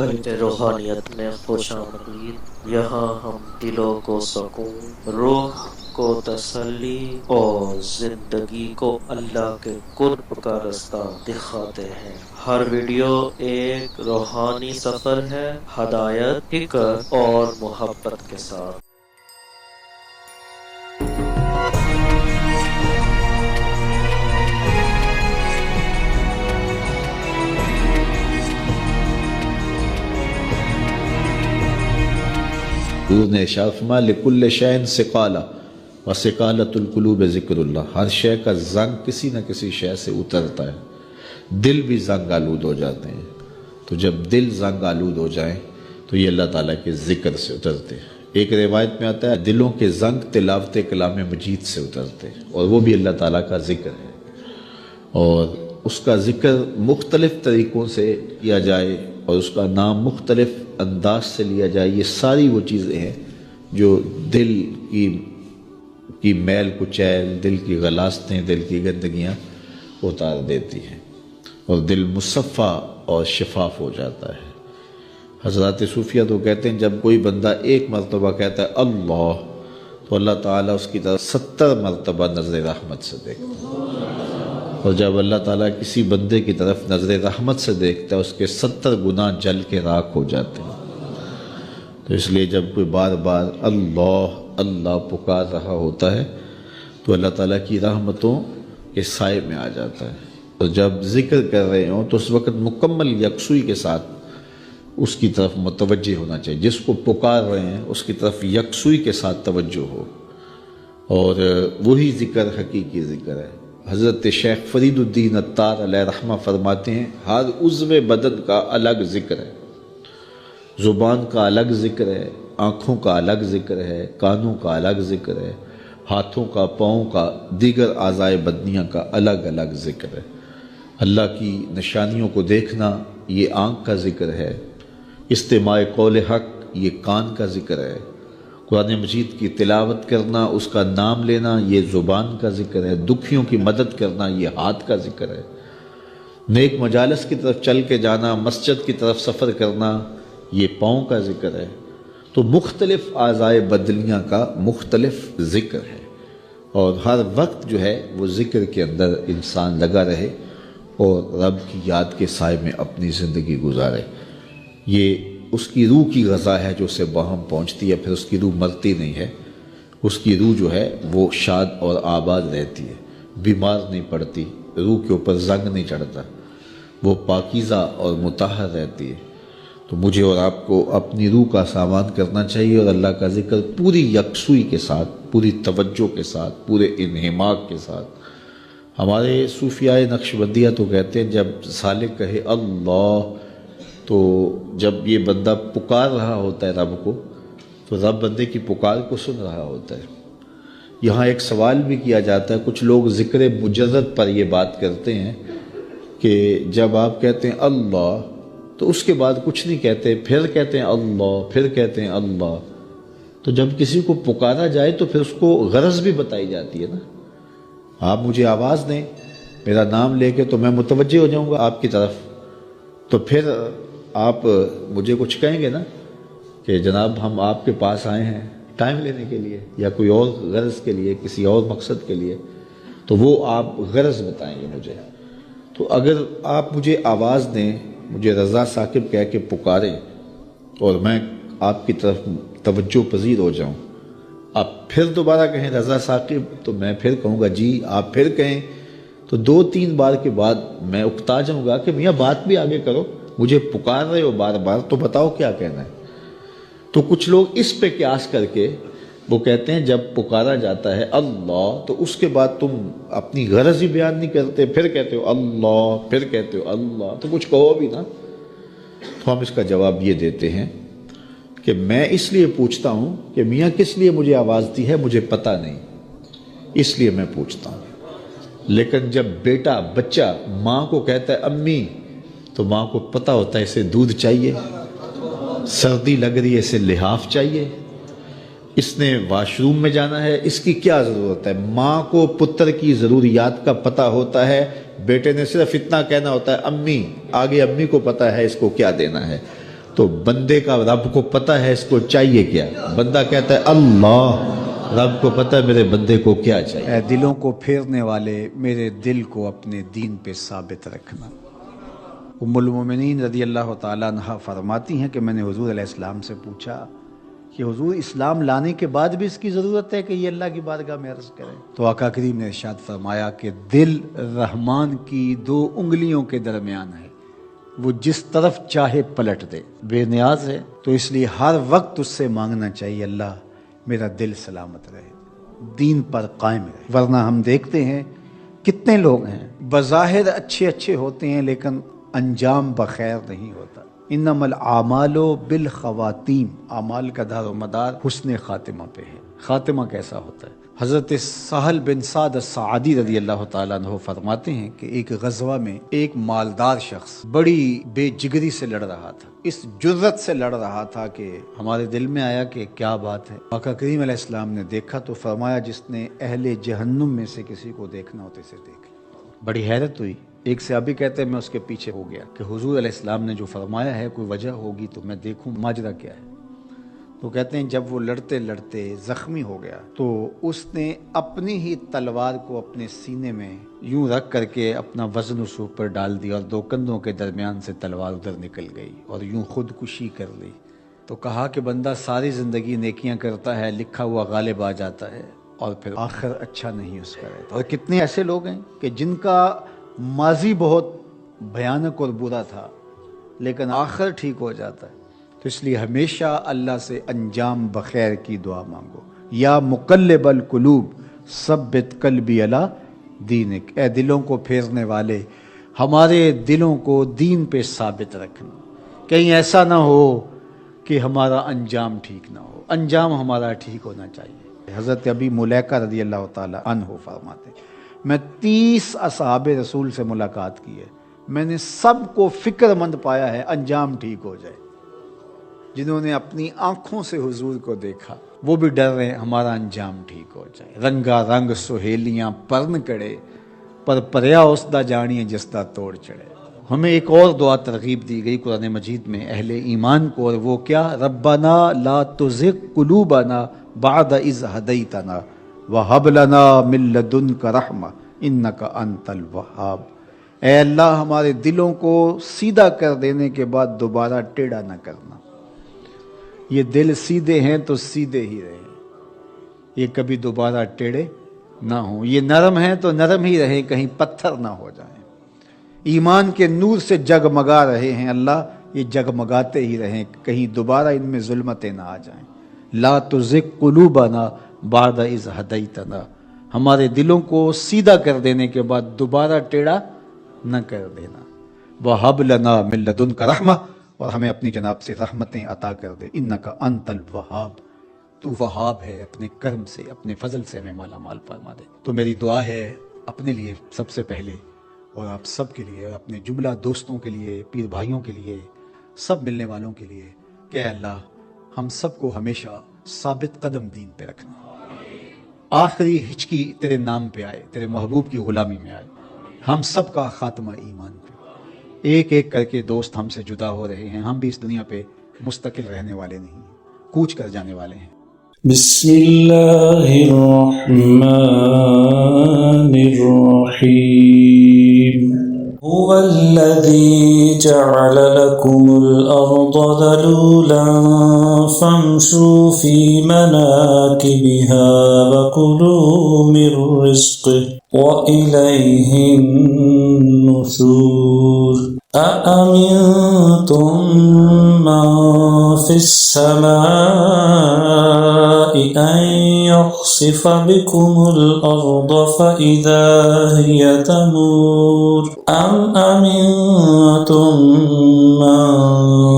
قلب روحانیت میں خوش آمدید۔ یہاں ہم دلوں کو سکون، روح کو تسلی اور زندگی کو اللہ کے قرب کا رستہ دکھاتے ہیں۔ ہر ویڈیو ایک روحانی سفر ہے، ہدایت، فکر اور محبت کے ساتھ۔ حضور نے ارشاد فرمایا لکل شیء ثقالہ وثقالۃ القلوب ذکر اللہ۔ ہر شے کا زنگ کسی نہ کسی شے سے اترتا ہے، دل بھی زنگ آلود ہو جاتے ہیں۔ تو جب دل زنگ آلود ہو جائیں تو یہ اللہ تعالیٰ کے ذکر سے اترتے ہیں۔ ایک روایت میں آتا ہے دلوں کے زنگ تلاوت کلام مجید سے اترتے ہیں، اور وہ بھی اللہ تعالیٰ کا ذکر ہے، اور اس کا ذکر مختلف طریقوں سے کیا جائے اور اس کا نام مختلف انداز سے لیا جائے۔ یہ ساری وہ چیزیں ہیں جو دل کی میل کچیل، دل کی غلاستیں، دل کی گندگیاں اتار دیتی ہیں، اور دل مصفہ اور شفاف ہو جاتا ہے۔ حضرات صوفیہ تو کہتے ہیں جب کوئی بندہ ایک مرتبہ کہتا ہے اللہ، تو اللہ تعالیٰ اس کی طرف 70 مرتبہ نظر رحمت سے دیکھتا ہے، اور جب اللہ تعالیٰ کسی بندے کی طرف نظر رحمت سے دیکھتا ہے اس کے 70 گناہ جل کے راکھ ہو جاتے ہیں۔ تو اس لیے جب کوئی بار بار اللہ اللہ پکار رہا ہوتا ہے تو اللہ تعالیٰ کی رحمتوں کے سائے میں آ جاتا ہے، اور جب ذکر کر رہے ہوں تو اس وقت مکمل یکسوئی کے ساتھ اس کی طرف متوجہ ہونا چاہیے۔ جس کو پکار رہے ہیں اس کی طرف یکسوئی کے ساتھ توجہ ہو، اور وہی ذکر حقیقی ذکر ہے۔ حضرت شیخ فرید الدین عطار علیہ رحمہ فرماتے ہیں ہر عضو بدن کا الگ ذکر ہے، زبان کا الگ ذکر ہے، آنکھوں کا الگ ذکر ہے، کانوں کا الگ ذکر ہے، ہاتھوں کا، پاؤں کا، دیگر اعضائے بدنیاں کا الگ الگ ذکر ہے۔ اللہ کی نشانیوں کو دیکھنا یہ آنکھ کا ذکر ہے، استماع قول حق یہ کان کا ذکر ہے، قرآن مجید کی تلاوت کرنا، اس کا نام لینا یہ زبان کا ذکر ہے، دکھیوں کی مدد کرنا یہ ہاتھ کا ذکر ہے، نیک مجالس کی طرف چل کے جانا، مسجد کی طرف سفر کرنا یہ پاؤں کا ذکر ہے۔ تو مختلف اعضائے بدنیاں کا مختلف ذکر ہے، اور ہر وقت جو ہے وہ ذکر کے اندر انسان لگا رہے اور رب کی یاد کے سائے میں اپنی زندگی گزارے۔ یہ اس کی روح کی غذا ہے جو اسے باہم پہنچتی ہے، پھر اس کی روح مرتی نہیں ہے، اس کی روح جو ہے وہ شاد اور آباد رہتی ہے، بیمار نہیں پڑتی، روح کے اوپر زنگ نہیں چڑھتا، وہ پاکیزہ اور مطہر رہتی ہے۔ تو مجھے اور آپ کو اپنی روح کا سامان کرنا چاہیے، اور اللہ کا ذکر پوری یکسوئی کے ساتھ، پوری توجہ کے ساتھ، پورے انہماک کے ساتھ۔ ہمارے صوفیاء نقشبندیہ تو کہتے ہیں جب سالک کہے اللہ، تو جب یہ بندہ پکار رہا ہوتا ہے رب کو، تو رب بندے کی پکار کو سن رہا ہوتا ہے۔ یہاں ایک سوال بھی کیا جاتا ہے، کچھ لوگ ذکر مجرد پر یہ بات کرتے ہیں کہ جب آپ کہتے ہیں اللہ تو اس کے بعد کچھ نہیں کہتے، پھر کہتے ہیں اللہ، پھر کہتے ہیں اللہ۔ تو جب کسی کو پکارا جائے تو پھر اس کو غرض بھی بتائی جاتی ہے نا۔ آپ مجھے آواز دیں، میرا نام لے کے، تو میں متوجہ ہو جاؤں گا آپ کی طرف، تو پھر آپ مجھے کچھ کہیں گے نا کہ جناب ہم آپ کے پاس آئے ہیں ٹائم لینے کے لیے، یا کوئی اور غرض کے لیے، کسی اور مقصد کے لیے، تو وہ آپ غرض بتائیں گے مجھے۔ تو اگر آپ مجھے آواز دیں، مجھے رضا ثاقب کہہ کے پکاریں، اور میں آپ کی طرف توجہ پذیر ہو جاؤں، آپ پھر دوبارہ کہیں رضا ثاقب، تو میں پھر کہوں گا جی، آپ پھر کہیں، تو 2-3 بار کے بعد میں اکتا جاؤں گا کہ میاں بات بھی آگے کرو، مجھے پکار رہے ہو بار بار تو بتاؤ کیا کہنا ہے۔ تو کچھ لوگ اس پہ قیاس کر کے وہ کہتے ہیں جب پکارا جاتا ہے اللہ تو اس کے بعد تم اپنی غرض ہی بیان نہیں کرتے، پھر کہتے ہو اللہ، پھر کہتے ہو اللہ، تو کچھ کہو بھی نا۔ تو ہم اس کا جواب یہ دیتے ہیں کہ میں اس لیے پوچھتا ہوں کہ میاں کس لیے مجھے آواز دی ہے مجھے پتہ نہیں، اس لیے میں پوچھتا ہوں۔ لیکن جب بیٹا، بچہ ماں کو کہتا ہے امی، تو ماں کو پتہ ہوتا ہے اسے دودھ چاہیے، سردی لگ رہی ہے اسے لحاف چاہیے، اس نے واش روم میں جانا ہے، اس کی کیا ضرورت ہے۔ ماں کو پتر کی ضروریات کا پتہ ہوتا ہے، بیٹے نے صرف اتنا کہنا ہوتا ہے امی، آگے امی کو پتہ ہے اس کو کیا دینا ہے۔ تو بندے کا رب کو پتہ ہے اس کو چاہیے کیا. بندہ کہتا ہے اللہ، رب کو پتہ ہے میرے بندے کو کیا چاہیے. اے دلوں کو پھیرنے والے، میرے دل کو اپنے دین پہ ثابت رکھنا. ام المومنین رضی اللہ تعالیٰ عنہ فرماتی ہیں کہ میں نے حضور علیہ السلام سے پوچھا کہ حضور اسلام لانے کے بعد بھی اس کی ضرورت ہے کہ یہ اللہ کی بارگاہ میں عرض کرے؟ تو آقا کریم نے ارشاد فرمایا کہ دل رحمان کی 2 انگلیوں کے درمیان ہے، وہ جس طرف چاہے پلٹ دے، بے نیاز ہے. تو اس لیے ہر وقت اس سے مانگنا چاہیے اللہ میرا دل سلامت رہے، دین پر قائم رہے. ورنہ ہم دیکھتے ہیں کتنے لوگ ہیں بظاہر اچھے ہوتے ہیں لیکن انجام بخیر نہیں ہوتا. انما الاعمال بالخواتیم، اعمال کا دار و مدار حسن خاتمہ پہ ہے. خاتمہ کیسا ہوتا ہے؟ حضرت سہل بن سعد الساعدی رضی اللہ تعالیٰ عنہ فرماتے ہیں کہ ایک غزوہ میں ایک مالدار شخص بڑی بے جگری سے لڑ رہا تھا، اس جرت سے لڑ رہا تھا کہ ہمارے دل میں آیا کہ کیا بات ہے. آقا کریم علیہ السلام نے دیکھا تو فرمایا جس نے اہل جہنم میں سے کسی کو دیکھنا ہوتے سے دیکھ. بڑی حیرت ہوئی. ایک صحابی کہتے ہیں میں اس کے پیچھے ہو گیا کہ حضور علیہ السلام نے جو فرمایا ہے کوئی وجہ ہوگی تو میں دیکھوں ماجرا کیا ہے. تو کہتے ہیں جب وہ لڑتے لڑتے زخمی ہو گیا تو اس نے اپنی ہی تلوار کو اپنے سینے میں یوں رکھ کر کے اپنا وزن اس اوپر ڈال دیا اور 2 کندھوں کے درمیان سے تلوار ادھر نکل گئی اور یوں خودکشی کر لی. تو کہا کہ بندہ ساری زندگی نیکیاں کرتا ہے، لکھا ہوا غالب آ جاتا ہے اور پھر آخر اچھا نہیں اس کا رہتا. اور کتنے ایسے لوگ ہیں کہ جن کا ماضی بہت بھیانک اور برا تھا لیکن آخر ٹھیک ہو جاتا ہے. تو اس لیے ہمیشہ اللہ سے انجام بخیر کی دعا مانگو. یا مقلب القلوب ثبت قلبی علی دینک، اے دلوں کو پھیرنے والے ہمارے دلوں کو دین پہ ثابت رکھنا. کہیں ایسا نہ ہو کہ ہمارا انجام ٹھیک نہ ہو، انجام ہمارا ٹھیک ہونا چاہیے. حضرت ابی ملیکہ رضی اللہ تعالی عنہ فرماتے میں 30 اصحاب رسول سے ملاقات کی ہے، میں نے سب کو فکر مند پایا ہے انجام ٹھیک ہو جائے. جنہوں نے اپنی آنکھوں سے حضور کو دیکھا وہ بھی ڈر رہے ہمارا انجام ٹھیک ہو جائے. رنگا رنگ سہیلیاں پرن کڑے، پر پریا اس دا جانیے جس دا توڑ چڑھے. ہمیں ایک اور دعا ترغیب دی گئی قرآن مجید میں اہل ایمان کو، اور وہ کیا؟ ربنا لا تزغ قلوبنا بعد اذ ہدیتنا وہب لنا من لدنک رحمہ انک انت الوہاب. اے اللہ ہمارے دلوں کو سیدھا کر دینے کے بعد دوبارہ ٹیڑھا نہ کرنا. یہ دل سیدھے ہیں تو سیدھے ہی رہیں، یہ کبھی دوبارہ ٹیڑھے نہ ہوں. یہ نرم ہیں تو نرم ہی رہیں، کہیں پتھر نہ ہو جائیں. ایمان کے نور سے جگمگا رہے ہیں اللہ، یہ جگمگاتے ہی رہیں، کہیں دوبارہ ان میں ظلمتیں نہ آ جائیں. لا تزغ قلوبنا بعد اذ ہدیتنا، ہمارے دلوں کو سیدھا کر دینے کے بعد دوبارہ ٹیڑھا نہ کر دینا. وہب لنا من لدنک رحمہ، اور ہمیں اپنی جناب سے رحمتیں عطا کر دے. انک انت الوہاب، تو وہاب ہے، اپنے کرم سے اپنے فضل سے ہمیں مالا مال فرما دے. تو میری دعا ہے اپنے لیے سب سے پہلے اور آپ سب کے لیے، اپنے جملہ دوستوں کے لیے، پیر بھائیوں کے لیے، سب ملنے والوں کے لیے کہ اے اللہ ہم سب کو ہمیشہ ثابت قدم دین پہ رکھنا. آخری ہچکی تیرے نام پہ آئے، تیرے محبوب کی غلامی میں آئے. ہم سب کا خاتمہ ایمان پہ. ایک ایک کر کے دوست ہم سے جدا ہو رہے ہیں، ہم بھی اس دنیا پہ مستقل رہنے والے نہیں، کوچ کر جانے والے ہیں. بسم اللہ الرحمن الرحیم. هو الذي جعل لكم الأرض ذلولا فامشوا في مناكبها وكلوا من رزقه وإليه النشور. أأمنتم من في السماء أن يخسف بكم الأرض فإذا هي تمور أم أمنتم من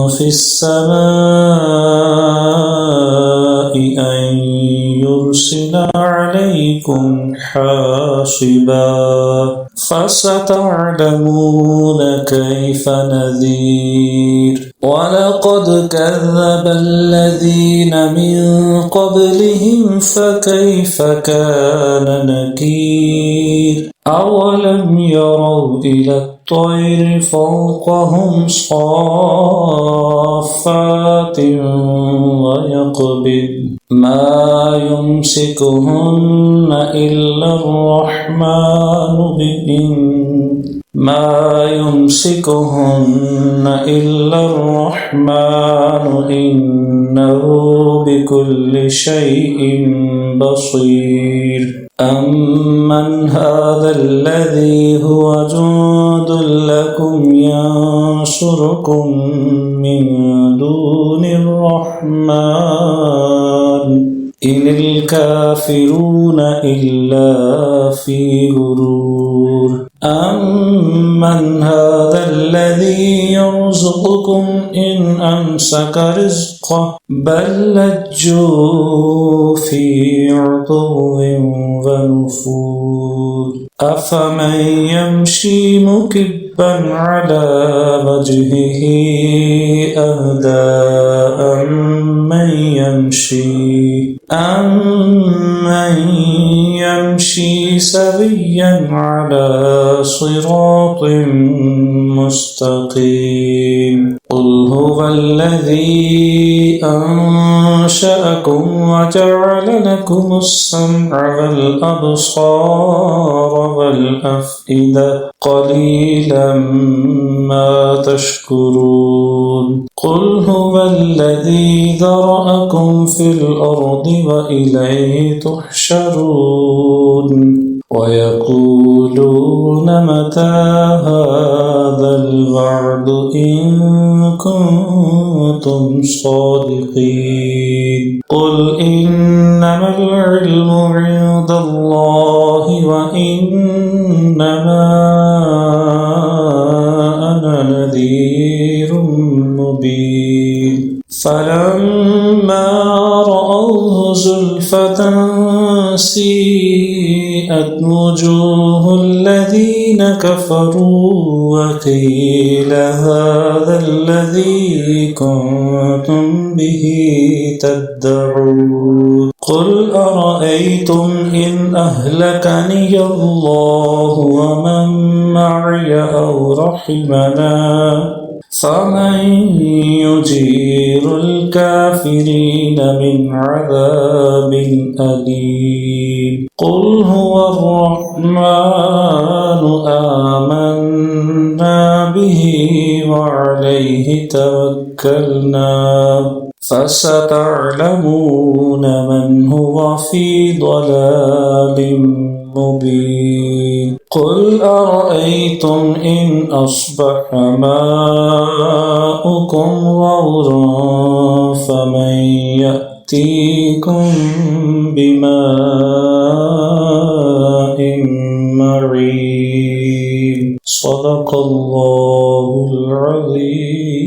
في السماء أن يرسل عليكم حاصبا فستعلمون كيف نذير. ولقد كذب الذين من قبلهم فكيف كان نكير أولم يروا إلى الطير فوقهم صافات ويقبض ما يمسكهن إلا الرحمن إنه بكل شيء بصير أمن هذا الذي هو جند لكم ينصركم من دون الرحمن إن الكافرون إلا في غرور أمن هذا الذي يرزقكم إن أمسك رزقه بل لجوا في عتو ونفور أفمن يمشي مكبا على وجهه أهدى أمن يمشي سويا على صراط مستقيم قل هو الذي أنشأكم وجعل لكم السمع والأبصار والأفئدة قليلا ما تشكرون قل هو الذي ذرأكم في الأرض وإليه تحشرون ويقولون متى هذا الوعد إن كنتم صادقين قل إنما العلم عند الله وإنما أنا نذير مبين فلما رأوه زلفة سيئت وجوه الذين كفروا وقيل هذا الذي كنتم به تدعون قل أرأيتم إن أهلكني الله ومن معي أو رحمنا فمن يجير الكافرين من عذاب أليم قل هو الرحمن آمنا به وعليه توكلنا فستعلمون من هو في ضلال مبين قل أرأيتم إن أصبح ماؤكم غورا فمن يأتيكم بماء معين صدق الله العظيم.